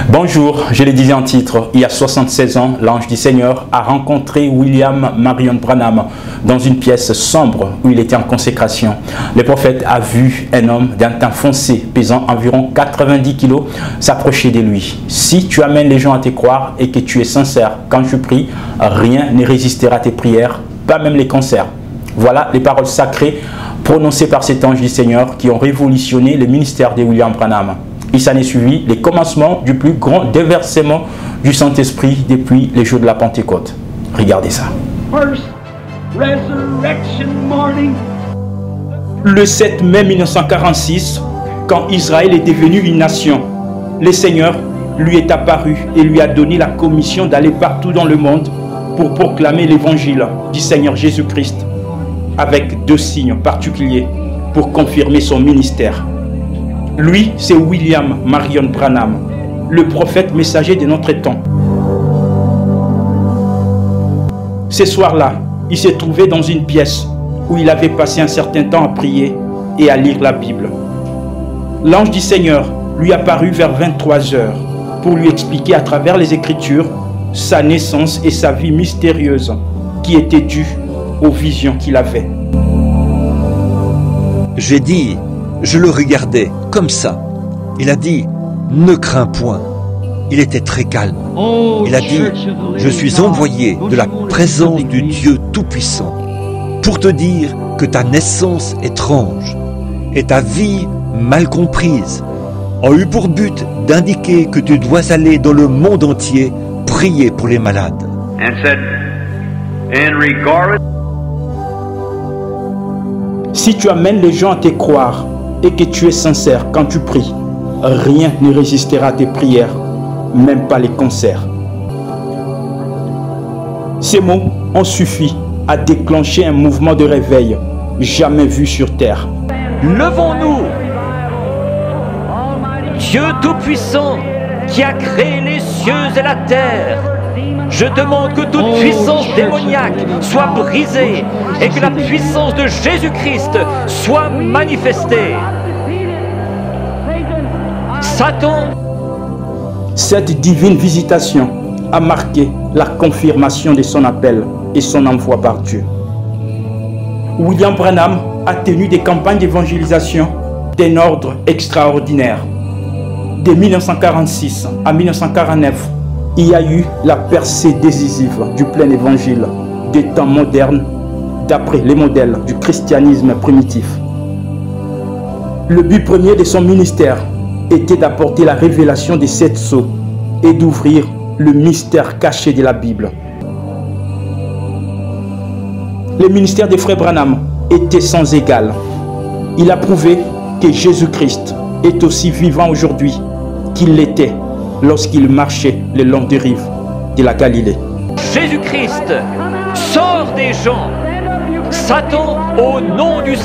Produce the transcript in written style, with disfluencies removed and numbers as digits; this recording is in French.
Bonjour, je le disais en titre, il y a 76 ans, l'ange du Seigneur a rencontré William Marion Branham dans une pièce sombre où il était en consécration. Le prophète a vu un homme d'un teint foncé, pesant environ 90 kg, s'approcher de lui. Si tu amènes les gens à te croire et que tu es sincère quand tu pries, rien ne résistera à tes prières, pas même les cancers. Voilà les paroles sacrées prononcées par cet ange du Seigneur qui ont révolutionné le ministère de William Branham. Il s'en est suivi les commencements du plus grand déversement du Saint-Esprit depuis les jours de la Pentecôte. Regardez ça. Le 7 mai 1946, quand Israël est devenu une nation, le Seigneur lui est apparu et lui a donné la commission d'aller partout dans le monde pour proclamer l'évangile du Seigneur Jésus-Christ, avec deux signes particuliers pour confirmer son ministère. Lui, c'est William Marion Branham, le prophète messager de notre temps. Ce soir-là, il s'est trouvé dans une pièce où il avait passé un certain temps à prier et à lire la Bible. L'ange du Seigneur lui apparut vers 23 heures pour lui expliquer à travers les Écritures sa naissance et sa vie mystérieuse qui était due aux visions qu'il avait. J'ai dit, je le regardais comme ça. Il a dit, ne crains point. Il était très calme. Il a dit, je suis envoyé de la présence du Dieu Tout-Puissant pour te dire que ta naissance étrange et ta vie mal comprise ont eu pour but d'indiquer que tu dois aller dans le monde entier prier pour les malades. Si tu amènes les gens à te croire et que tu es sincère quand tu pries, rien ne résistera à tes prières, même pas les cancers. Ces mots ont suffi à déclencher un mouvement de réveil jamais vu sur terre. Levons-nous! Dieu Tout-Puissant qui a créé les cieux et la terre, je demande que toute puissance démoniaque soit brisée et que la puissance de Jésus-Christ soit manifestée. Satan, cette divine visitation a marqué la confirmation de son appel et son envoi par Dieu. William Branham a tenu des campagnes d'évangélisation d'un ordre extraordinaire. De 1946 à 1949, il y a eu la percée décisive du plein évangile des temps modernes d'après les modèles du christianisme primitif. Le but premier de son ministère était d'apporter la révélation des 7 sceaux et d'ouvrir le mystère caché de la Bible. Le ministère des frères Branham était sans égal. Il a prouvé que Jésus-Christ est aussi vivant aujourd'hui qu'il l'était lorsqu'il marchait le long des rives de la Galilée. Jésus-Christ sort des gens. Satan, au nom du